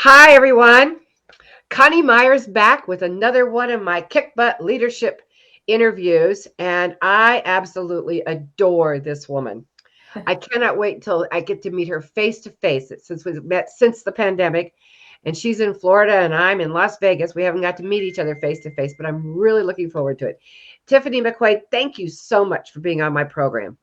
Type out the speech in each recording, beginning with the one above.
Hi, everyone. Connie Myers back with another one of my kick butt leadership interviews, and I absolutely adore this woman. I cannot wait until I get to meet her face to face. Since we've met since the pandemic, and she's in Florida and I'm in Las Vegas. We haven't got to meet each other face to face, but I'm really looking forward to it. Tiffany McQuaid, thank you so much for being on my program.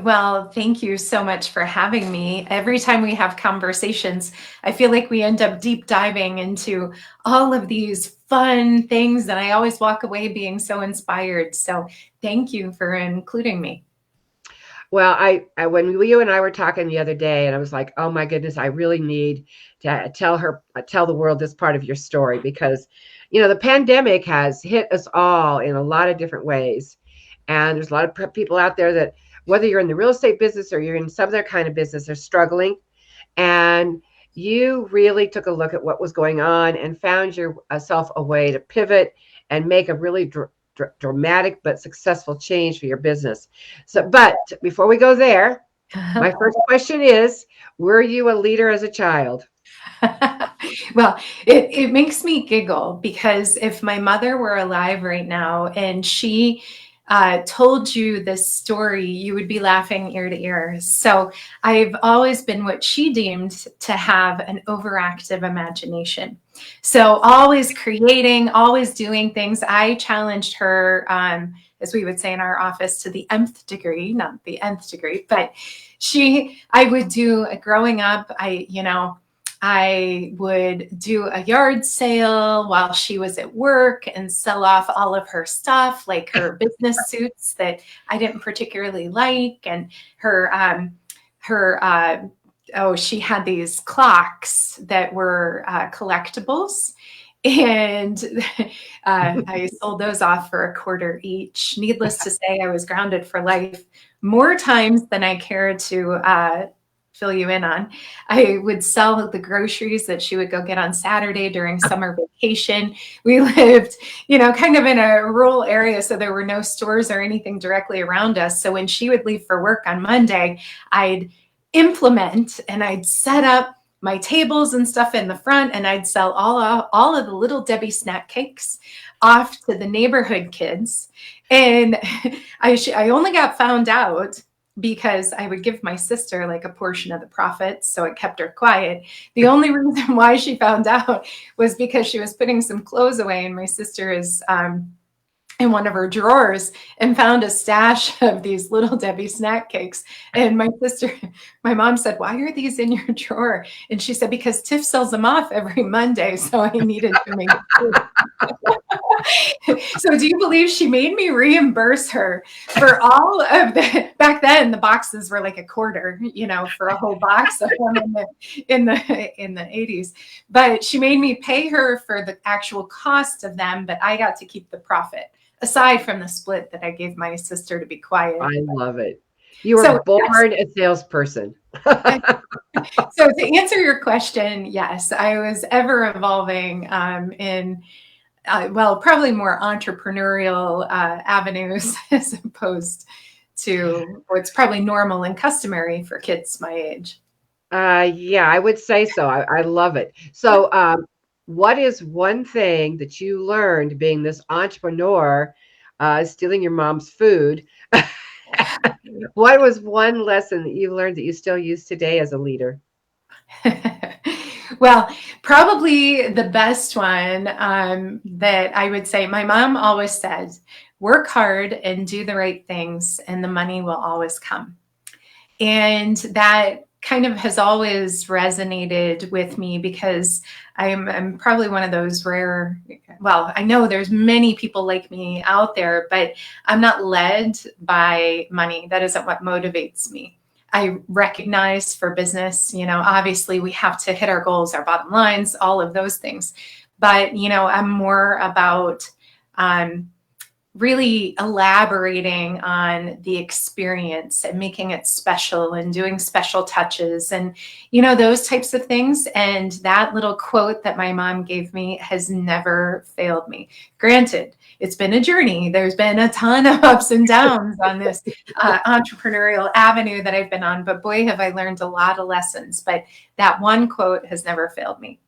Well, thank you so much for having me. Every time we have conversations, I feel like we end up deep diving into all of these fun things, and I always walk away being so inspired. So, thank you for including me. Well, I when you and I were talking the other day, and I was like, oh my goodness, I really need to tell the world this part of your story because, the pandemic has hit us all in a lot of different ways, and there's a lot of people out there that whether you're in the real estate business or you're in some other kind of business are struggling, and you really took a look at what was going on and found yourself a way to pivot and make a really dramatic but successful change for your business. So, but before we go there, my first question is, were you a leader as a child? Well, it makes me giggle because if my mother were alive right now and she told you this story, you would be laughing ear to ear. So I've always been what she deemed to have an overactive imagination. So always creating, always doing things. I challenged her, as we would say in our office, to the nth degree, not the nth degree, but I would do growing up, I would do a yard sale while she was at work and sell off all of her stuff, like her business suits that I didn't particularly like, and her oh, she had these clocks that were collectibles. And I sold those off for a quarter each. Needless to say, I was grounded for life more times than I care to fill you in on. I would sell the groceries that she would go get on Saturday during summer vacation. We lived, kind of in a rural area, so there were no stores or anything directly around us. So when she would leave for work on Monday, I'd implement and I'd set up my tables and stuff in the front, and I'd sell all of the little Debbie snack cakes off to the neighborhood kids. And I only got found out because I would give my sister like a portion of the profits, so it kept her quiet. The only reason why she found out was because she was putting some clothes away, and my sister is in one of her drawers and found a stash of these little Debbie snack cakes. And my mom said, "Why are these in your drawer?" And she said, "Because Tiff sells them off every Monday, so I needed to make food." So do you believe she made me reimburse her for all of back then the boxes were like a quarter, for a whole box of them in the 80s. But she made me pay her for the actual cost of them, but I got to keep the profit, aside from the split that I gave my sister to be quiet. I love it. You were So yes. born a salesperson. So to answer your question, yes, I was ever evolving in probably more entrepreneurial avenues as opposed to what's probably normal and customary for kids my age. Yeah, I would say so. I love it. So, what is one thing that you learned being this entrepreneur, stealing your mom's food? What was one lesson that you learned that you still use today as a leader? Well, probably the best one that I would say, my mom always said, work hard and do the right things, and the money will always come. And that kind of has always resonated with me because I'm probably one of those rare, well, I know there's many people like me out there, but I'm not led by money. That isn't what motivates me. I recognize for business, obviously we have to hit our goals, our bottom lines, all of those things. But, I'm more about really elaborating on the experience and making it special and doing special touches and, those types of things. And that little quote that my mom gave me has never failed me. Granted, it's been a journey. There's been a ton of ups and downs on this entrepreneurial avenue that I've been on, but boy, have I learned a lot of lessons. But that one quote has never failed me.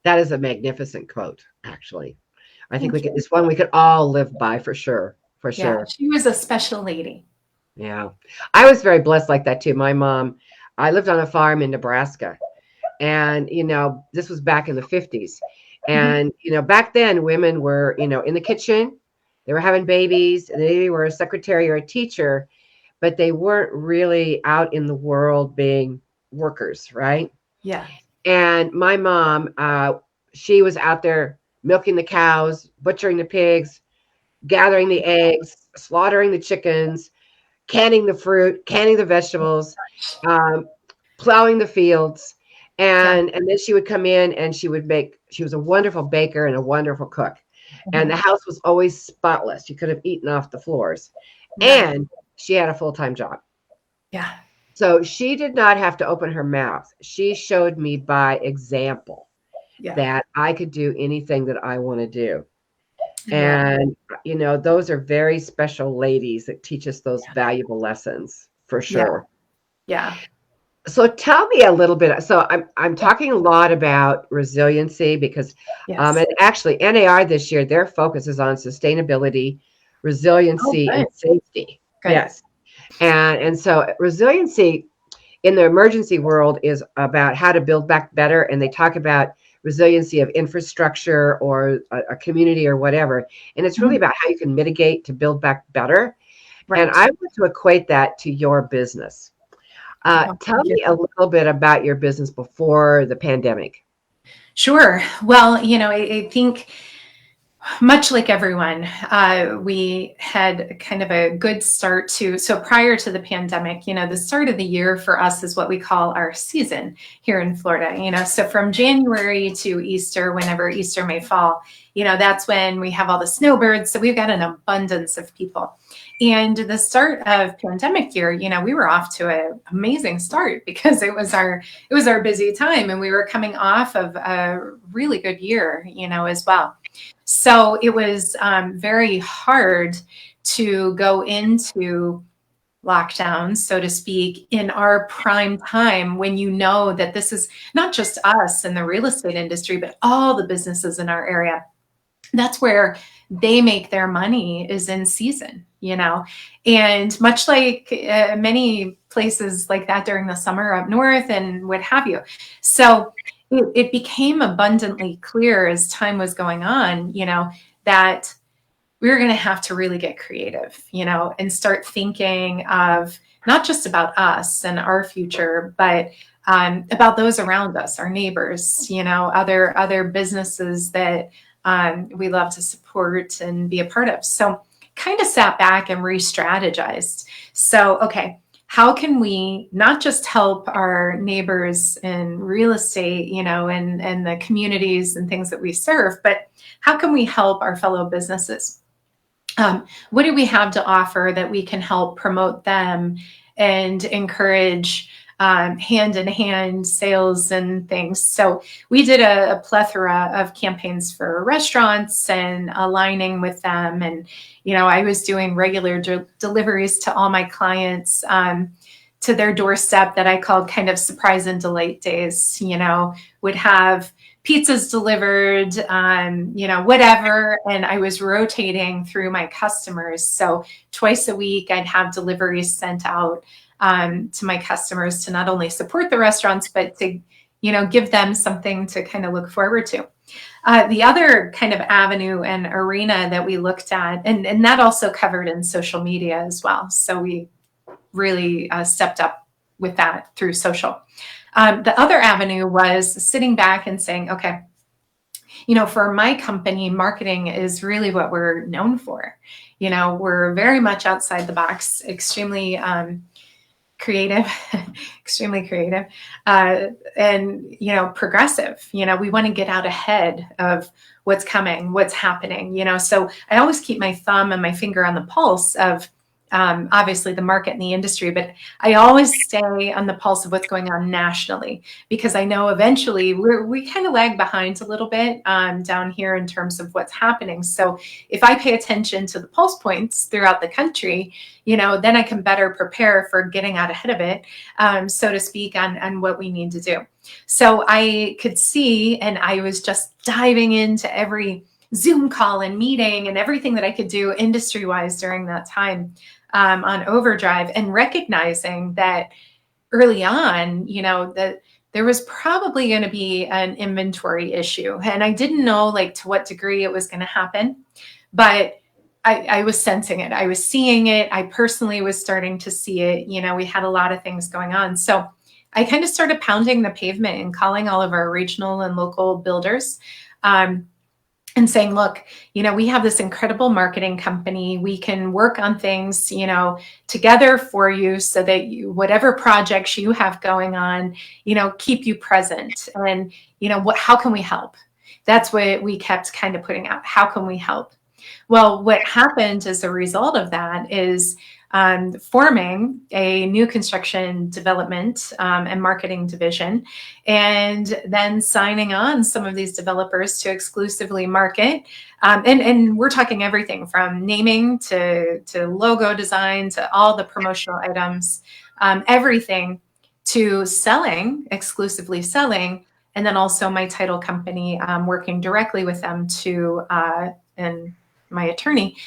That is a magnificent quote, actually. I think Thank you. it's one we could all live by for sure. For Yeah, sure. she was a special lady. Yeah. I was very blessed like that too. My mom, I lived on a farm in Nebraska. And, this was back in the 50s. Mhm. And, back then women were, in the kitchen, they were having babies, they were a secretary or a teacher, but they weren't really out in the world being workers, right? Yeah. And my mom, she was out there milking the cows, butchering the pigs, gathering the eggs, slaughtering the chickens, canning the fruit, canning the vegetables, um, plowing the fields. Yeah. And then she would come in and she was a wonderful baker and a wonderful cook. And the Mhm. house was always spotless. You could have eaten off the floors. Right. And she had a full-time job. Yeah. So she did not have to open her mouth. She showed me by example Yeah. that I could do anything that I want to do. Yeah. And, those are very special ladies that teach us those valuable lessons for Yeah. sure. Yeah. So tell me a little bit. So I'm talking a lot about resiliency because, Yes. and actually NAR this year, their focus is on sustainability, Oh, resiliency, and good. safety. Good. Yes. And so resiliency in the emergency world is about how to build back better. And they talk about resiliency of infrastructure or a community or whatever. And it's really Mhm. about how you can mitigate to build back better. And Right. I want to equate that to your business. Oh, Tell thank you. me a little bit about your business before the pandemic. Sure. Well, I think much like everyone, we had kind of a good start to. So prior to the pandemic, the start of the year for us is what we call our season here in Florida. So from January to Easter, whenever Easter may fall, that's when we have all the snowbirds. So we've got an abundance of people. And the start of pandemic year, we were off to an amazing start because it was our busy time, and we were coming off of a really good year, as well. So it was very hard to go into lockdowns, so to speak, in our prime time when you know that this is not just us in the real estate industry, but all the businesses in our area. That's where they make their money is in season. And much like many places like that during the summer up north and what have you. So it became abundantly clear as time was going on, that we were going to have to really get creative, and start thinking of not just about us and our future, but about those around us, our neighbors, other businesses that we love to support and be a part of. So kind of sat back and re-strategized. So, okay, how can we not just help our neighbors in real estate, and the communities and things that we serve, but how can we help our fellow businesses? What do we have to offer that we can help promote them and encourage hand in hand sales and things? So we did a plethora of campaigns for restaurants and aligning with them. And, I was doing regular deliveries to all my clients. To their doorstep that I called kind of surprise and delight days, would have pizzas delivered, whatever. And I was rotating through my customers. So twice a week, I'd have deliveries sent out to my customers to not only support the restaurants, but to, give them something to kind of look forward to. The other kind of avenue and arena that we looked at, and that also covered in social media as well. So we really stepped up with that through social. The other avenue was sitting back and saying, okay, for my company, marketing is really what we're known for. We're very much outside the box, extremely creative, extremely creative, and progressive. We want to get out ahead of what's coming, what's happening. So I always keep my thumb and my finger on the pulse of obviously the market and the industry, but I always stay on the pulse of what's going on nationally, because I know eventually we kind of lag behind a little bit down here in terms of what's happening. So if I pay attention to the pulse points throughout the country, then I can better prepare for getting out ahead of it, so to speak, on what we need to do. So I could see, and I was just diving into every Zoom call and meeting and everything that I could do industry wise during that time, on overdrive, and recognizing that early on, that there was probably going to be an inventory issue. And I didn't know like to what degree it was going to happen, but I was sensing it. I was seeing it. I personally was starting to see it. We had a lot of things going on. So I kind of started pounding the pavement and calling all of our regional and local builders. And saying, look, we have this incredible marketing company. We can work on things, together for you, so that whatever projects you have going on, keep you present. And, how can we help? That's what we kept kind of putting out. How can we help? Well, what happened as a result of that is forming a new construction development and marketing division, and then signing on some of these developers to exclusively market. And we're talking everything from naming to logo design to all the promotional items, everything, to exclusively selling. And then also my title company, working directly with them and my attorney,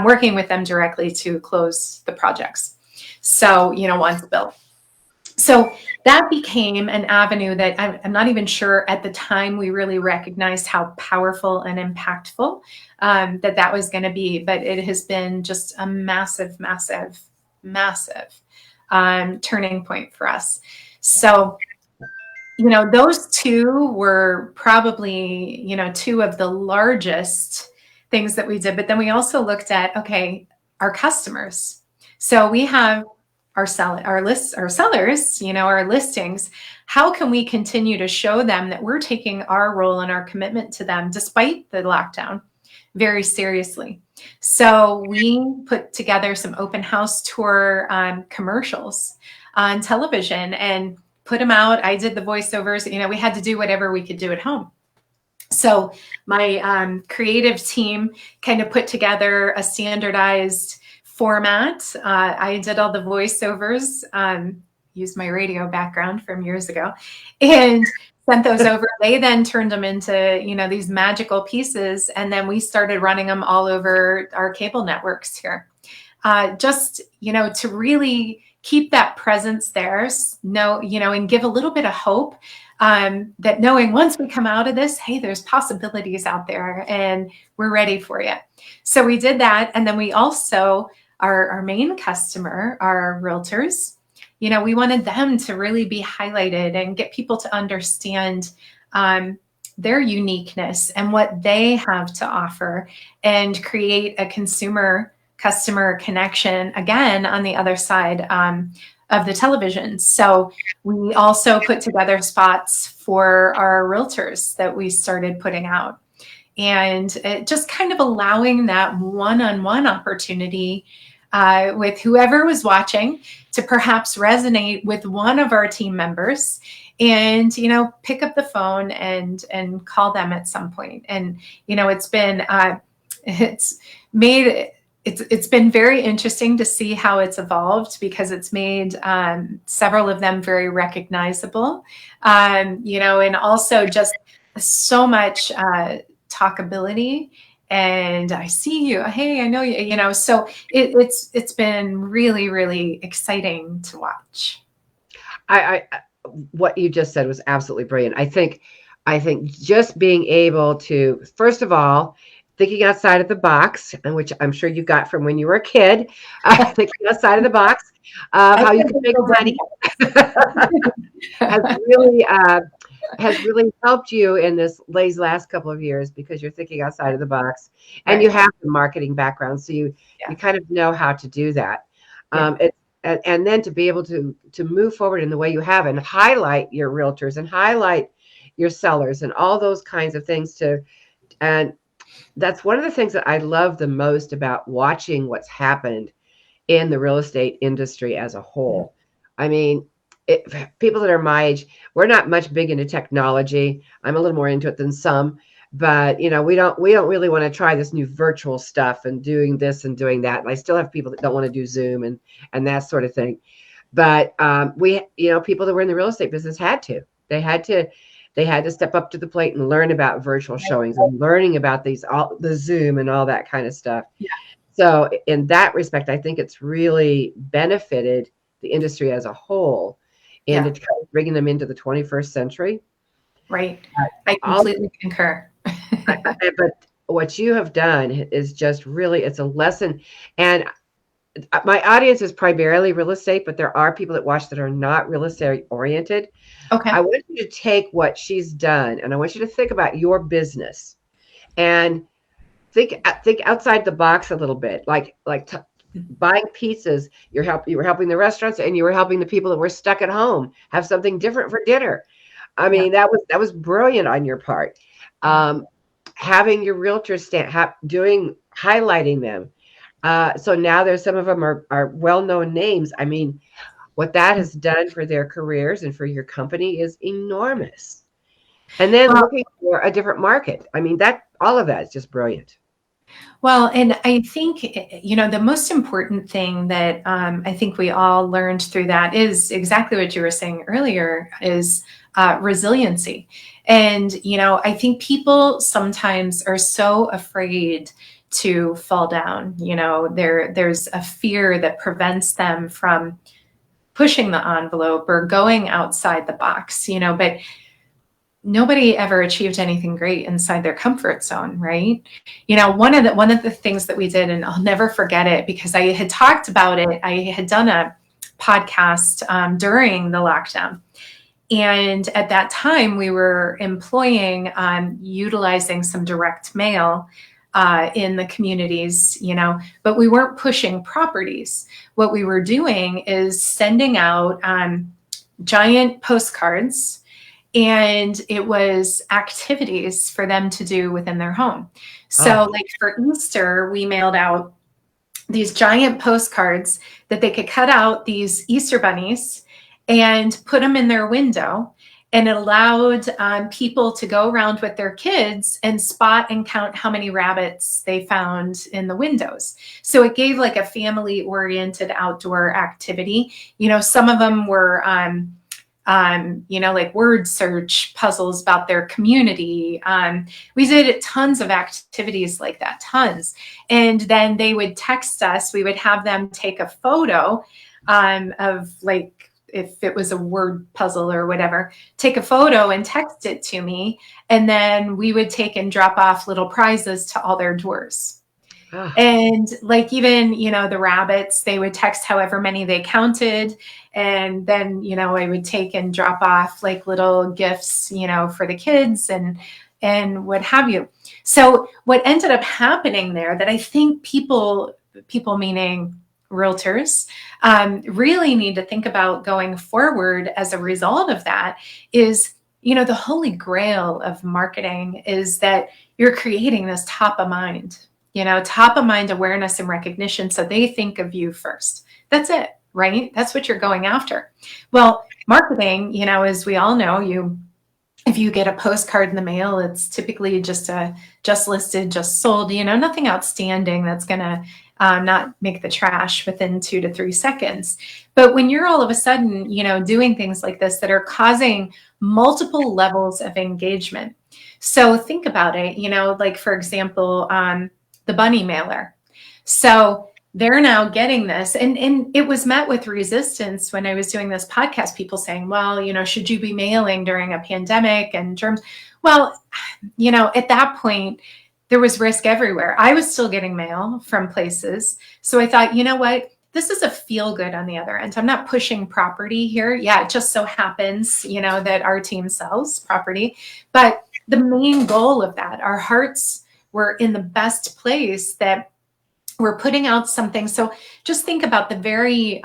working with them directly to close the projects. So, once built. So that became an avenue that I'm not even sure at the time we really recognized how powerful and impactful that was going to be. But it has been just a massive, massive, massive turning point for us. So, those two were probably, two of the largest things that we did. But then we also looked at, okay, our customers. So we have our sellers, our listings. How can we continue to show them that we're taking our role and our commitment to them, despite the lockdown, very seriously? So we put together some open house tour commercials on television and put them out. I did the voiceovers. We had to do whatever we could do at home. So my creative team kind of put together a standardized format. I did all the voiceovers, used my radio background from years ago, and sent those over. They then turned them into, these magical pieces. And then we started running them all over our cable networks here. Just, to really keep that presence there, and give a little bit of hope, that knowing once we come out of this, hey, there's possibilities out there and we're ready for you. So we did that. And then we also, our main customer, our realtors, we wanted them to really be highlighted and get people to understand their uniqueness and what they have to offer, and create a customer connection again on the other side of the television. So we also put together spots for our realtors that we started putting out, and it just kind of allowing that one-on-one opportunity with whoever was watching to perhaps resonate with one of our team members, and pick up the phone and call them at some point. And it's been it's been very interesting to see how it's evolved, because it's made several of them very recognizable, and also just so much talkability. And I see you. Hey, I know you. So it's been really, really exciting to watch. I what you just said was absolutely brilliant. I think just being able to, first of all, thinking outside of the box, and which I'm sure you got from when you were a kid, thinking outside of the box, how you can make money, has really helped you in these last couple of years, because you're thinking outside of the box, and you have the marketing background, so you kind of know how to do that. And then to be able to move forward in the way you have, and highlight your realtors and highlight your sellers and all those kinds of things, and that's one of the things that I love the most about watching what's happened in the real estate industry as a whole. I mean, people that are my age, we're not much big into technology. I'm a little more into it than some, but we don't really want to try this new virtual stuff and doing this and doing that. And I still have people that don't want to do Zoom and that sort of thing. But people that were in the real estate business had to. They had to. They had to step up to the plate and learn about virtual showings and learning about the Zoom and all that kind of stuff. Yeah. So in that respect, I think it's really benefited the industry as a whole into Yeah. kind of bringing them into the 21st century. Right. I All, completely concur. but what you have done is just really, it's a lesson. And my audience is primarily real estate, but there are people that watch that are not real estate oriented. I Okay. want you to take what she's done and I want you to think about your business and think outside the box a little bit, buying pizzas. You were helping the restaurants and you were helping the people that were stuck at home have something different for dinner. I Yeah. mean, that was brilliant on your part. Um, Having your realtors highlighting them. So now there's some of them are well-known names. I mean, what that has done for their careers and for your company is enormous. And then Well, looking for a different market. I mean, that all of that is just brilliant. Well, and I think, the most important thing that I think we all learned through that is exactly what you were saying earlier is resiliency. And, I think people sometimes are so afraid to fall down. There's a fear that prevents them from pushing the envelope or going outside the box, but nobody ever achieved anything great inside their comfort zone, right? One of the things that we did, and I'll never forget it because I had talked about it. I had done a podcast during the lockdown. And at that time, we were employing, utilizing some direct mail in the communities, but we weren't pushing properties. What we were doing is sending out giant postcards, and it was activities for them to do within their home. So, Oh, like for Easter, we mailed out these giant postcards that they could cut out these Easter bunnies and put them in their window. And it allowed people to go around with their kids and spot and count how many rabbits they found in the windows. So it gave like a family oriented outdoor activity. Some of them were like word search puzzles about their community. We did tons of activities like that, tons. And then they would text us. We would have them take a photo of like, if it was a word puzzle or whatever, take a photo and text it to me. And then we would take and drop off little prizes to all their doors. oh, And like even, the rabbits, they would text however many they counted. And then, I would take and drop off like little gifts, for the kids and what have you. So what ended up happening there that I think people meaning realtors really need to think about going forward as a result of that is, the holy grail of marketing is that you're creating this top of mind awareness and recognition. So they think of you first. That's it, right? That's what you're going after. Well, marketing, as we all know, if you get a postcard in the mail, it's typically just listed, just sold, nothing outstanding that's going to not make the trash within 2 to 3 seconds. But when you're all of a sudden, doing things like this that are causing multiple levels of engagement. So think about it, like for example, the bunny mailer. So they're now getting this. And it was met with resistance when I was doing this podcast, people saying, well, should you be mailing during a pandemic and germs? Well, at that point, there was risk everywhere. I was still getting mail from places. So I thought, you know what? This is a feel good on the other end. I'm not pushing property here. Yeah, it just so happens, that our team sells property. But the main goal of that, our hearts were in the best place that we're putting out something. So just think about the very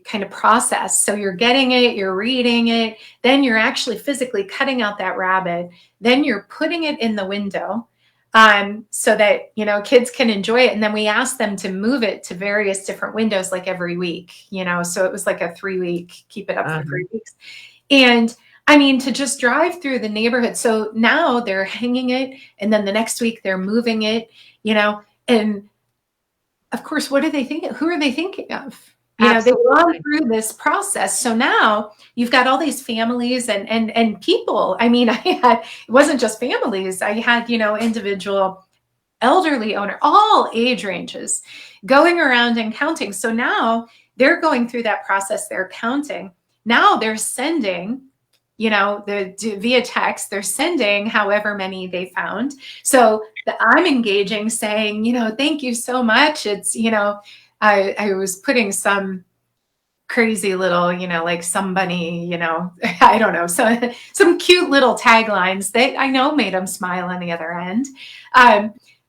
kind of process. So you're getting it, you're reading it, then you're actually physically cutting out that rabbit, then you're putting it in the window. so that, kids can enjoy it. And then we asked them to move it to various different windows, like every week, so it was like a 3-week, keep it up for Uh-huh. 3 weeks. And I mean, to just drive through the neighborhood. So now they're hanging it, and then the next week they're moving it, and of course, what are they thinking? Who are they thinking of? They've gone Absolutely. through this process. So now you've got all these families and people. I mean, it wasn't just families. I had, individual elderly owner, all age ranges, going around and counting. So now they're going through that process. They're counting. Now they're sending, via text, they're sending however many they found. So I'm engaging, saying, thank you so much. It's, I was putting some crazy little, like somebody, I don't know, so some cute little taglines that I know made them smile on the other end.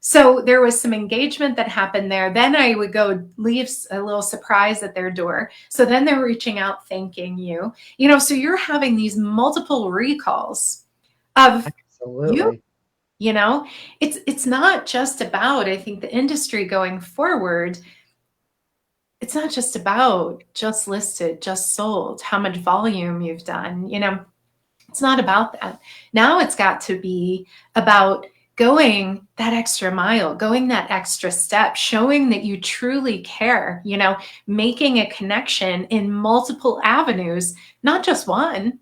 So there was some engagement that happened there. Then I would go leave a little surprise at their door. So then they're reaching out, thanking you, so you're having these multiple recalls of you, Absolutely. it's not just about, I think, the industry going forward. It's not just about just listed, just sold, how much volume you've done. It's not about that. Now it's got to be about going that extra mile, going that extra step, showing that you truly care, making a connection in multiple avenues, not just one,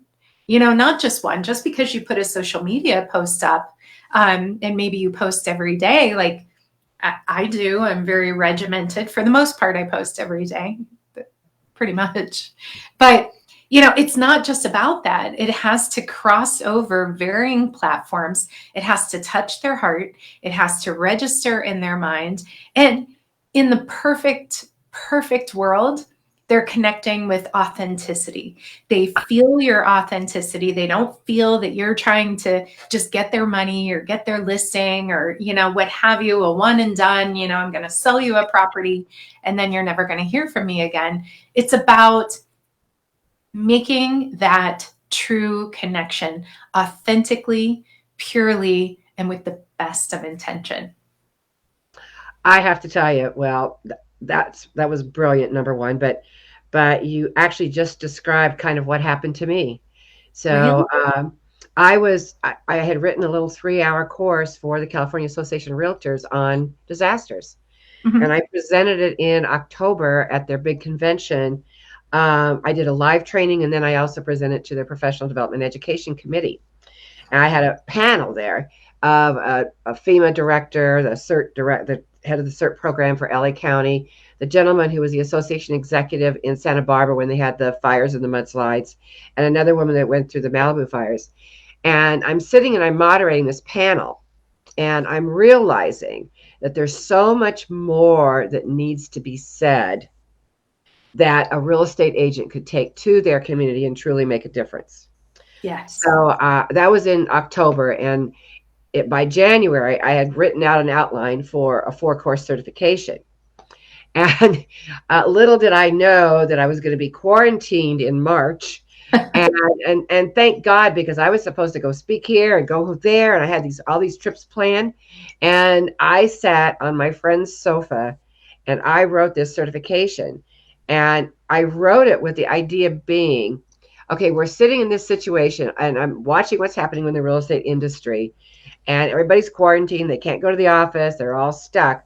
not just one. Just because you put a social media post up, and maybe you post every day, like I do. I'm very regimented. For the most part, I post every day, pretty much. But, it's not just about that. It has to cross over varying platforms. It has to touch their heart. It has to register in their mind. And in the perfect world, they're connecting with authenticity. They feel your authenticity. They don't feel that you're trying to just get their money or get their listing or, what have you, a one and done, I'm going to sell you a property and then you're never going to hear from me again. It's about making that true connection authentically, purely, and with the best of intention. I have to tell you, well, that was brilliant, number one, but you actually just described kind of what happened to me. Really? So I had written a little 3-hour course for the California Association of Realtors on disasters, and Mm-hmm. I presented it in October at their big convention. I did a live training, and then I also presented to their Professional Development Education Committee. And I had a panel there of a FEMA director, the head of the CERT program for LA County, the gentleman who was the association executive in Santa Barbara when they had the fires and the mudslides, and another woman that went through the Malibu fires. And I'm sitting and I'm moderating this panel, and I'm realizing that there's so much more that needs to be said that a real estate agent could take to their community and truly make a difference. Yes. So that was in October, and by January, I had written out an outline for a 4-course certification. And little did I know that I was going to be quarantined in March. And, and thank God, because I was supposed to go speak here and go there, and I had all these trips planned. And I sat on my friend's sofa and I wrote this certification. And I wrote it with the idea being, okay, we're sitting in this situation and I'm watching what's happening in the real estate industry, and everybody's quarantined. They can't go to the office. They're all stuck.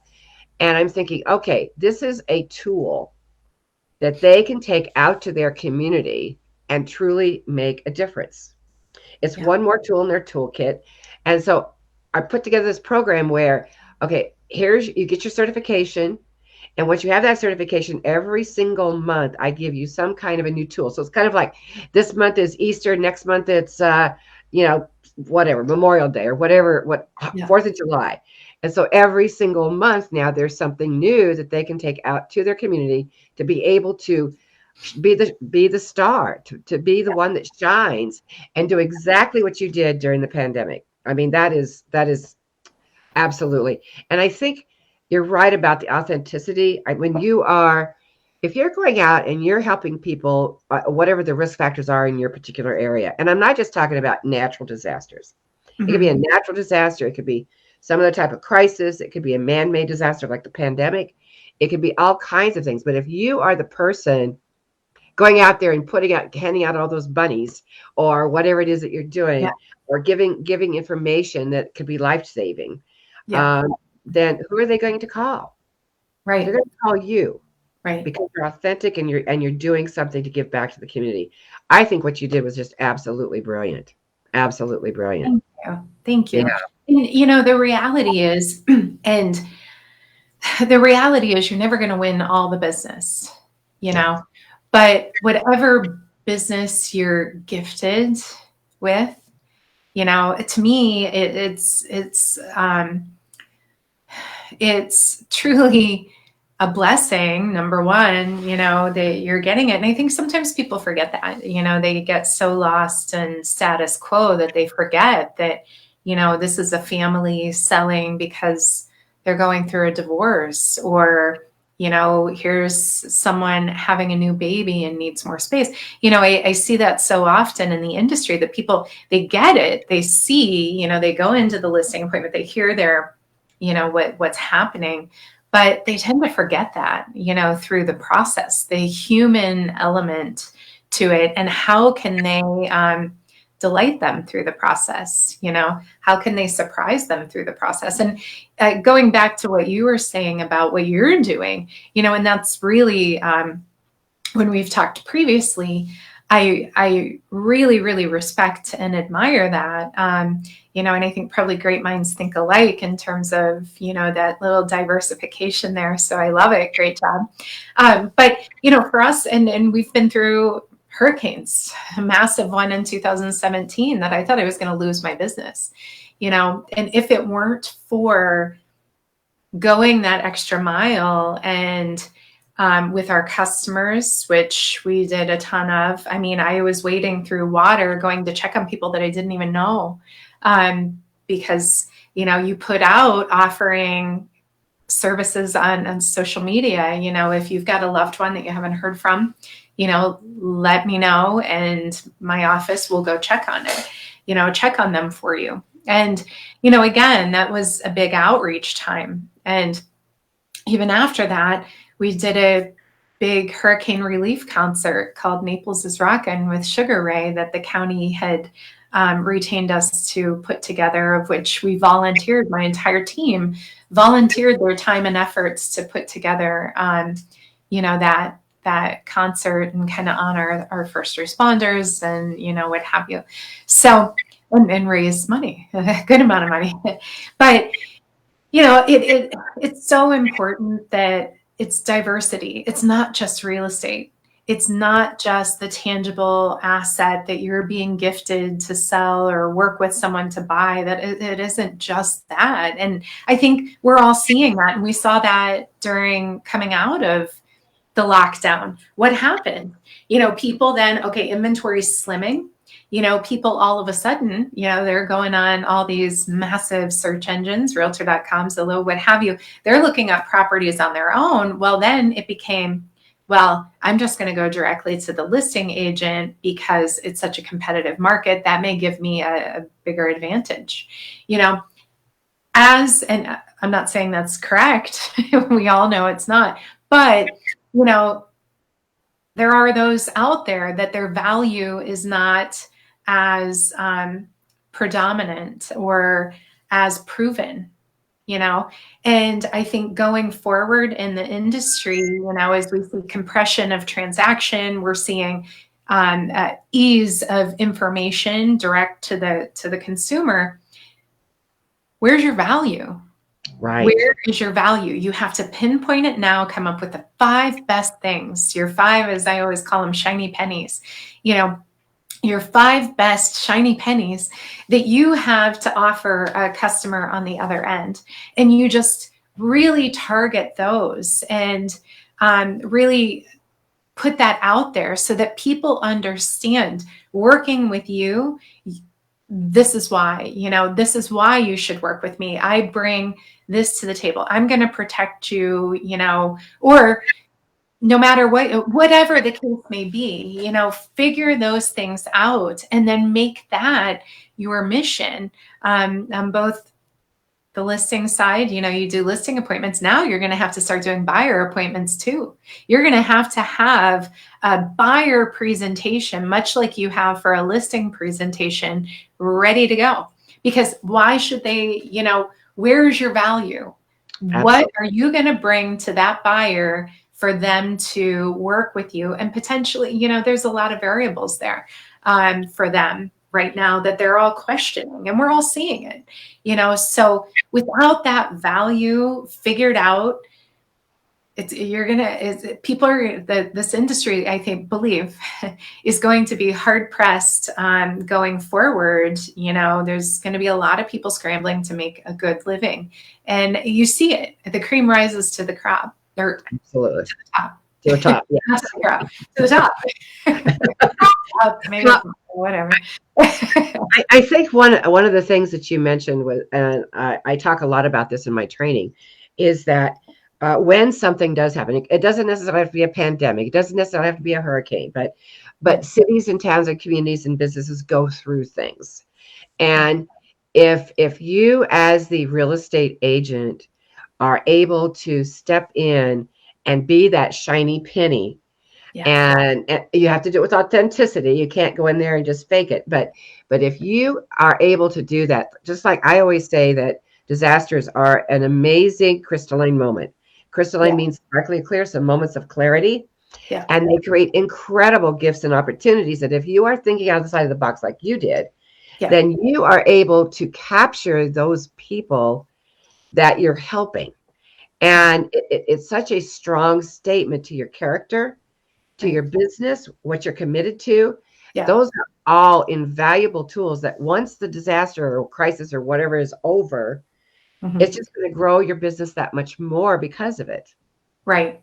And I'm thinking, okay, this is a tool that they can take out to their community and truly make a difference. It's Yeah. one more tool in their toolkit. And so I put together this program where, okay, here's, you get your certification. And once you have that certification, every single month, I give you some kind of a new tool. So it's kind of like this month is Easter, next month it's, whatever, Memorial Day or whatever, Yeah. 4th of July. And so every single month now there's something new that they can take out to their community to be able to be the star, to be the one that shines and do exactly what you did during the pandemic. I mean, that is absolutely. And I think you're right about the authenticity. When you are, if you're going out and you're helping people, whatever the risk factors are in your particular area, and I'm not just talking about natural disasters. It could be Mm-hmm. a natural disaster. It could be some other type of crisis. It could be a man-made disaster like the pandemic. It could be all kinds of things. But if you are the person going out there and handing out all those bunnies or whatever it is that you're Yeah. doing, or giving information that could be life-saving, Yeah. um, then who are they going to call? They're Right. going to call you Right. because you're authentic and you're doing something to give back to the community. I think what you did was just absolutely brilliant. Absolutely brilliant. Thank you. Thank Yeah. you. And, the reality is, and the reality is you're never going to win all the business, Yeah. but whatever business you're gifted with, to me, it's truly a blessing, number one, that you're getting it. And I think sometimes people forget that, they get so lost in status quo that they forget that, this is a family selling because they're going through a divorce, or, here's someone having a new baby and needs more space. I see that so often in the industry that people, they get it, they see, they go into the listing appointment, they hear what's happening, but they tend to forget that, through the process, the human element to it, and how can they delight them through the process, how can they surprise them through the process. And going back to what you were saying about what you're doing, and that's really, when we've talked previously, I really, really respect and admire that. And I think probably great minds think alike in terms of, that little diversification there. So I love it. Great job. But, for us, and we've been through hurricanes, a massive one in 2017 that I thought I was going to lose my business, and if it weren't for going that extra mile and with our customers, which we did a ton of. I mean, I was wading through water, going to check on people that I didn't even know, because, you put out offering services on social media. If you've got a loved one that you haven't heard from, let me know, and my office will go check on it, check on them for you. And, again, that was a big outreach time. And even after that, we did a big hurricane relief concert called Naples is Rockin' with Sugar Ray that the county had retained us to put together, of which we volunteered, my entire team volunteered their time and efforts to put together, that concert and kind of honor our first responders and, what have you. So, and raise money, a good amount of money. But it's so important that it's diversity. It's not just real estate. It's not just the tangible asset that you're being gifted to sell or work with someone to buy. That it isn't just that. And I think we're all seeing that. And we saw that during coming out of the lockdown. What happened? People then, okay, inventory slimming. People all of a sudden, they're going on all these massive search engines, realtor.com, Zillow, what have you. They're looking at properties on their own. Well, then it became, well, I'm just going to go directly to the listing agent because it's such a competitive market. That may give me a bigger advantage, and I'm not saying that's correct. We all know it's not, but, there are those out there that their value is not as predominant or as proven, and I think going forward in the industry, as we see compression of transaction, we're seeing ease of information direct to the consumer. Where's your value? Right. Where is your value? You have to pinpoint it now, come up with the 5 best things. Your 5, as I always call them, shiny pennies, your 5 best shiny pennies that you have to offer a customer on the other end. And you just really target those and really put that out there so that people understand working with you. This is why, this is why you should work with me. I bring this to the table. I'm going to protect you, or no matter whatever the case may be, figure those things out and then make that your mission. I'm both the listing side, you do listing appointments. Now you're going to have to start doing buyer appointments too. You're going to have a buyer presentation, much like you have for a listing presentation, ready to go. Because why should they, where's your value? What Absolutely. are you going to bring to that buyer for them to work with you? And potentially, there's a lot of variables there for them right now that they're all questioning, and we're all seeing it, so without that value figured out, this industry, I believe is going to be hard pressed going forward. There's going to be a lot of people scrambling to make a good living, and you see it. The cream rises to the crop, or Absolutely. to the top. To the top. Yeah. Not to the crop, to the top. Maybe whatever. I think one of the things that you mentioned was, and I talk a lot about this in my training, is that when something does happen, it doesn't necessarily have to be a pandemic. It doesn't necessarily have to be a hurricane, but cities and towns and communities and businesses go through things. And if you, as the real estate agent, are able to step in and be that shiny penny, and you have to do it with authenticity. You can't go in there and just fake it. But if you are able to do that, just like I always say that disasters are an amazing crystalline moment. Crystalline means sparkly clear, so moments of clarity. Yeah. And they create incredible gifts and opportunities that if you are thinking out of the side of the box like you did, then you are able to capture those people that you're helping. And it's such a strong statement to your character, to your business, what you're committed to. Those are all invaluable tools that once the disaster or crisis or whatever is over, it's just going to grow your business that much more because of it. Right.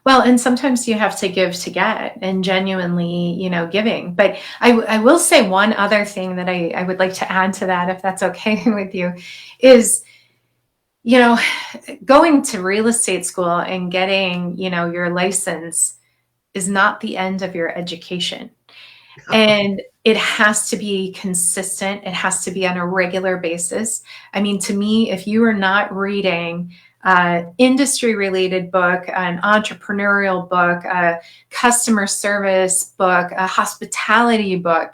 Well, and sometimes you have to give to get, and genuinely, giving. But I will say one other thing that I would like to add to that, if that's okay with you, is, going to real estate school and getting, your license is not the end of your education. And it has to be consistent. It has to be on a regular basis. I mean, to me, if you are not reading industry related book, an entrepreneurial book, a customer service book, a hospitality book,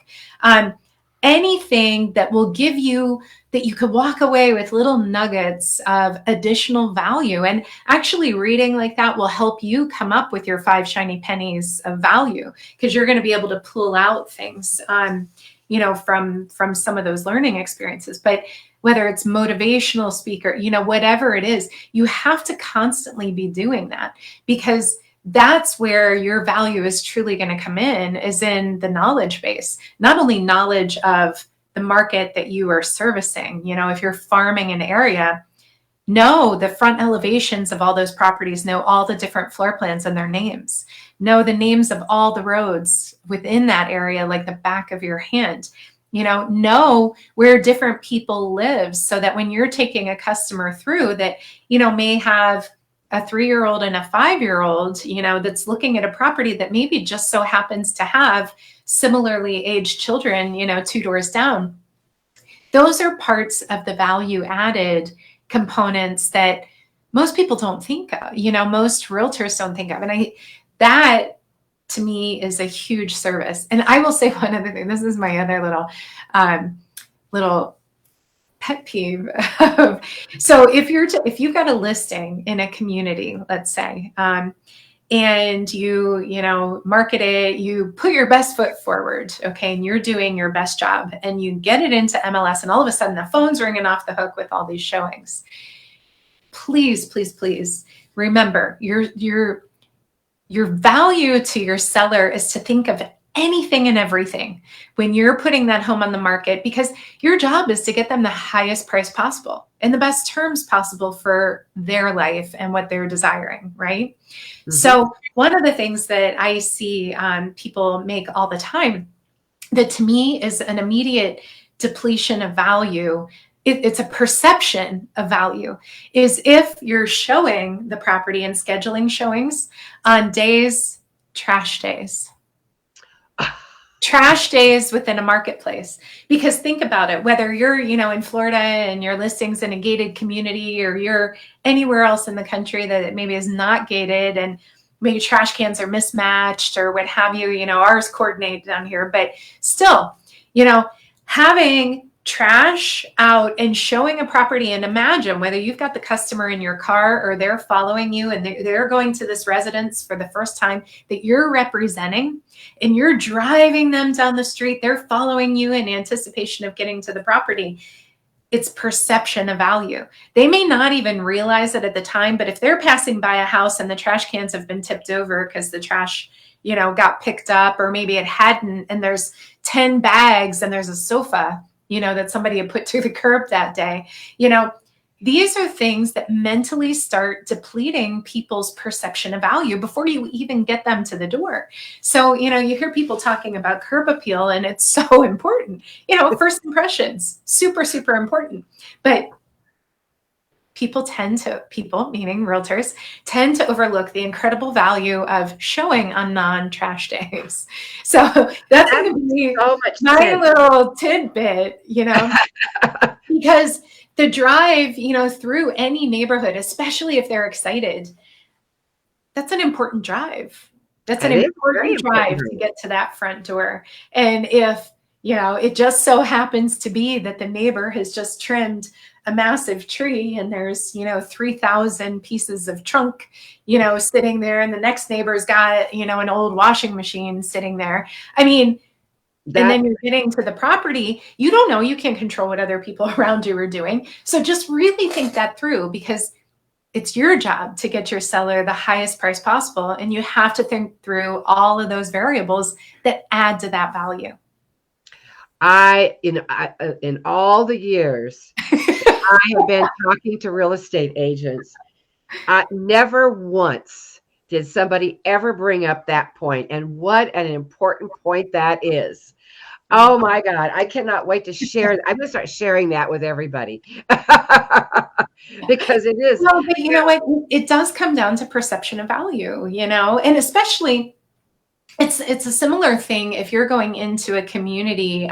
anything that will give you, that you could walk away with little nuggets of additional value. And actually reading like that will help you come up with your 5 shiny pennies of value, because you're going to be able to pull out things, from some of those learning experiences. But whether it's motivational speaker, whatever it is, you have to constantly be doing that, because that's where your value is truly going to come in, is in the knowledge base. Not only knowledge of the market that you are servicing. If you're farming an area, know the front elevations of all those properties, know all the different floor plans and their names, know the names of all the roads within that area like the back of your hand. Know where different people live, so that when you're taking a customer through that, may have a 3-year-old and a 5-year-old, that's looking at a property that maybe just so happens to have similarly aged children, 2 doors down. Those are parts of the value added components that most people don't think of, most realtors don't think of. And that to me is a huge service. And I will say one other thing. This is my other little pet peeve. So if you've got a listing in a community, let's say, and you market it, you put your best foot forward, okay, and you're doing your best job, and you get it into MLS, and all of a sudden the phone's ringing off the hook with all these showings. Please, please, please remember, your value to your seller is to think of anything and everything when you're putting that home on the market, because your job is to get them the highest price possible and the best terms possible for their life and what they're desiring, right? Mm-hmm. So one of the things that I see people make all the time that to me is an immediate depletion of value, it's a perception of value, is if you're showing the property and scheduling showings on trash days. trash days within a marketplace. Because think about it, whether you're, in Florida and your listings in a gated community, or you're anywhere else in the country that it maybe is not gated, and maybe trash cans are mismatched or what have you, ours coordinated down here, but still, having trash out and showing a property, and imagine whether you've got the customer in your car or they're following you and they're going to this residence for the first time that you're representing, and you're driving them down the street, they're following you in anticipation of getting to the property. It's perception of value. They may not even realize it at the time, but if they're passing by a house and the trash cans have been tipped over because the trash got picked up, or maybe it hadn't, and there's 10 bags and there's a sofa that somebody had put to the curb that day. These are things that mentally start depleting people's perception of value before you even get them to the door. So, you hear people talking about curb appeal, and it's so important. First impressions, super, super important. But people, meaning realtors, tend to overlook the incredible value of showing on non-trash days. So that's going to be so much my sense. little tidbit, because the drive, through any neighborhood, especially if they're excited, that's an important drive. That's an important drive to get to that front door. And if, it just so happens to be that the neighbor has just trimmed a massive tree and there's, 3,000 pieces of trunk, sitting there, and the next neighbor's got, an old washing machine sitting there. I mean, and then you're getting to the property, you don't know, you can't control what other people around you are doing. So just really think that through, because it's your job to get your seller the highest price possible. And you have to think through all of those variables that add to that value. In all the years I have been talking to real estate agents, never once did somebody ever bring up that point. And what an important point that is. Oh my God. I cannot wait to share. I'm going to start sharing that with everybody because it is. Well, but you know what? It does come down to perception of value, and especially it's a similar thing if you're going into a community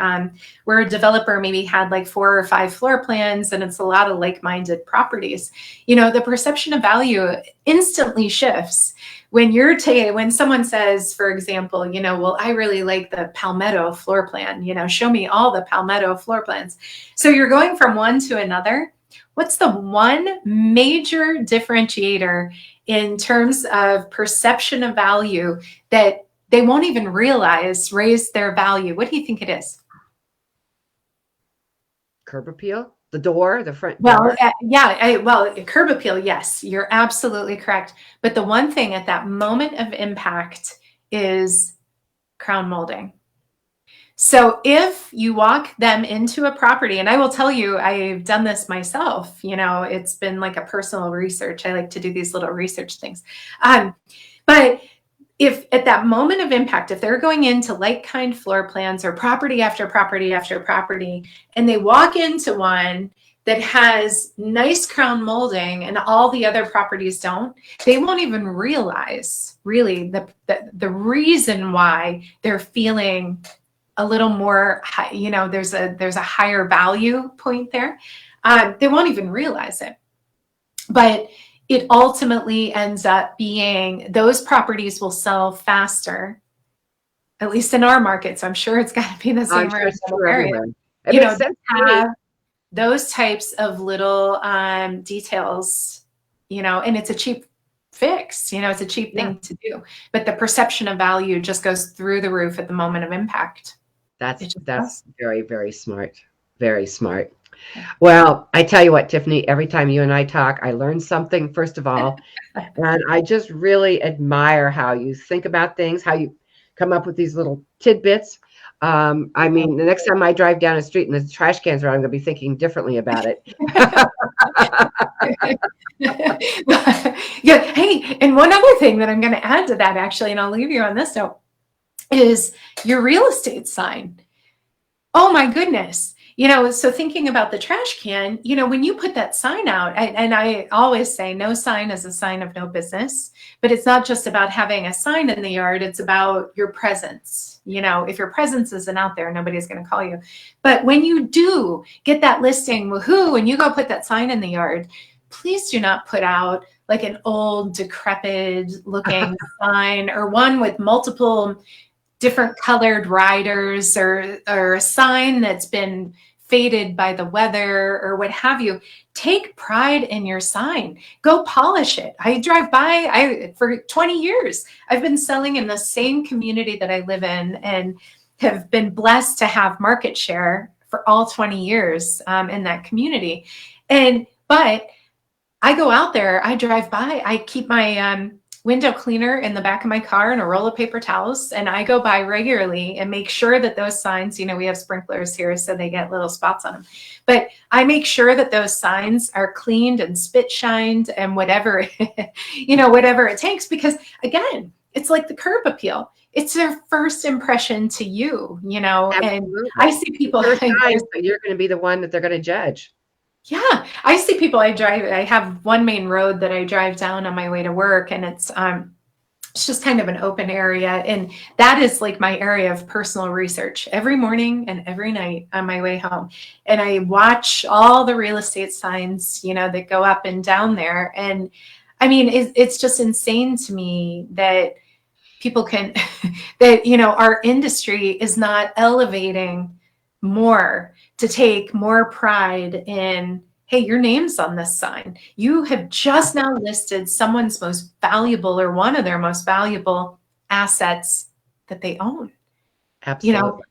where a developer maybe had like 4 or 5 floor plans, and it's a lot of like-minded properties. The perception of value instantly shifts when someone says, for example, well, I really like the Palmetto floor plan. Show me all the Palmetto floor plans. So you're going from one to another. What's the one major differentiator in terms of perception of value that they won't even realize raise their value? What do you think it is? Curb appeal? The door, the front door? Well, curb appeal, yes, you're absolutely correct. But the one thing at that moment of impact is crown molding. So if you walk them into a property, and I will tell you, I've done this myself, it's been like a personal research. I like to do these little research things. But if at that moment of impact, if they're going into like-kind floor plans or property after property after property, and they walk into one that has nice crown molding and all the other properties don't, they won't even realize really the reason why they're feeling a little more, there's a higher value point there. They won't even realize it. But it ultimately ends up being those properties will sell faster, at least in our market. So I'm sure it's got to be the same around the area. Have those types of little details, and it's a cheap fix, it's a cheap thing to do. But the perception of value just goes through the roof at the moment of impact. That's very, very smart. Very smart. Well, I tell you what, Tiffany, every time you and I talk, I learn something, first of all. And I just really admire how you think about things, how you come up with these little tidbits. I mean, the next time I drive down a street and the trash cans are out, I'm going to be thinking differently about it. Yeah. Hey, and one other thing that I'm going to add to that, actually, and I'll leave you on this note, is your real estate sign. Oh my goodness. So thinking about the trash can, when you put that sign out, and I always say no sign is a sign of no business, but it's not just about having a sign in the yard, it's about your presence. If your presence isn't out there, nobody's going to call you. But when you do get that listing, woohoo, and you go put that sign in the yard, please do not put out like an old, decrepit looking sign or one with multiple different colored riders or a sign that's been faded by the weather or what have you. Take pride in your sign. Go polish it. I drive by, for 20 years, I've been selling in the same community that I live in and have been blessed to have market share for all 20 years in that community. But I go out there, I drive by, I keep my window cleaner in the back of my car and a roll of paper towels. And I go by regularly and make sure that those signs, we have sprinklers here, so they get little spots on them. But I make sure that those signs are cleaned and spit shined and whatever, whatever it takes. Because again, it's like the curb appeal. It's their first impression to you, Absolutely. and I see people. First time, so you're going to be the one that they're going to judge. Yeah, I see people. I have one main road that I drive down on my way to work, and it's just kind of an open area, and that is like my area of personal research every morning and every night on my way home. And I watch all the real estate signs, that go up and down there, and I mean, it's just insane to me that people can that our industry is not elevating more to take more pride in, hey, your name's on this sign. You have just now listed someone's most valuable or one of their most valuable assets that they own. Absolutely.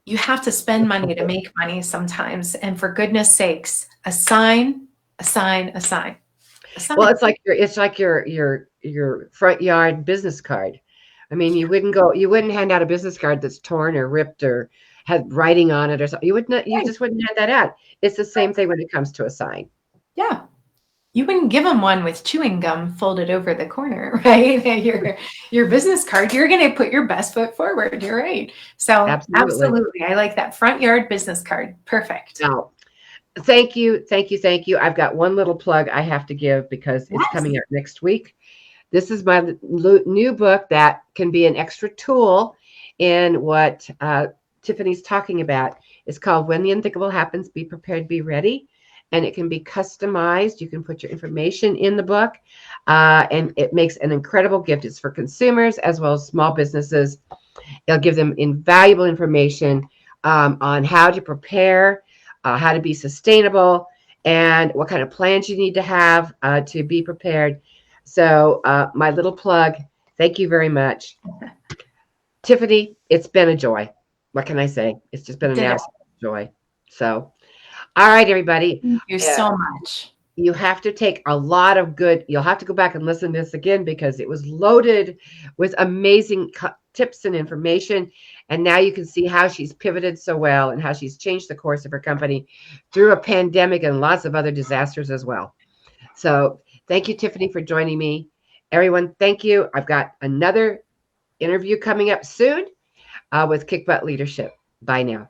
You have to spend money to make money sometimes. And for goodness sakes, a sign, a sign, a sign. Well, it's like your front yard business card. I mean, you wouldn't hand out a business card that's torn or ripped or had writing on it or something. You just wouldn't hand that out. It's the same thing when it comes to a sign. Yeah. You wouldn't give them one with chewing gum folded over the corner, right? Your business card, you're going to put your best foot forward. You're right. So absolutely. I like that front yard business card. Perfect. Now, thank you. I've got one little plug I have to give because it's coming out next week. This is my new book that can be an extra tool in what Tiffany's talking about. It's called When the Unthinkable Happens, Be Prepared, Be Ready. And it can be customized. You can put your information in the book. And it makes an incredible gift. It's for consumers as well as small businesses. It'll give them invaluable information on how to prepare, how to be sustainable, and what kind of plans you need to have to be prepared. So my little plug, thank you very much. Tiffany, it's been a joy. What can I say? It's just been an absolute joy. So, all right, everybody. Thank you so much. You have to take a lot of you'll have to go back and listen to this again because it was loaded with amazing tips and information. And now you can see how she's pivoted so well and how she's changed the course of her company through a pandemic and lots of other disasters as well. So thank you, Tiffany, for joining me. Everyone, thank you. I've got another interview coming up soon with Kick Butt Leadership. Bye now.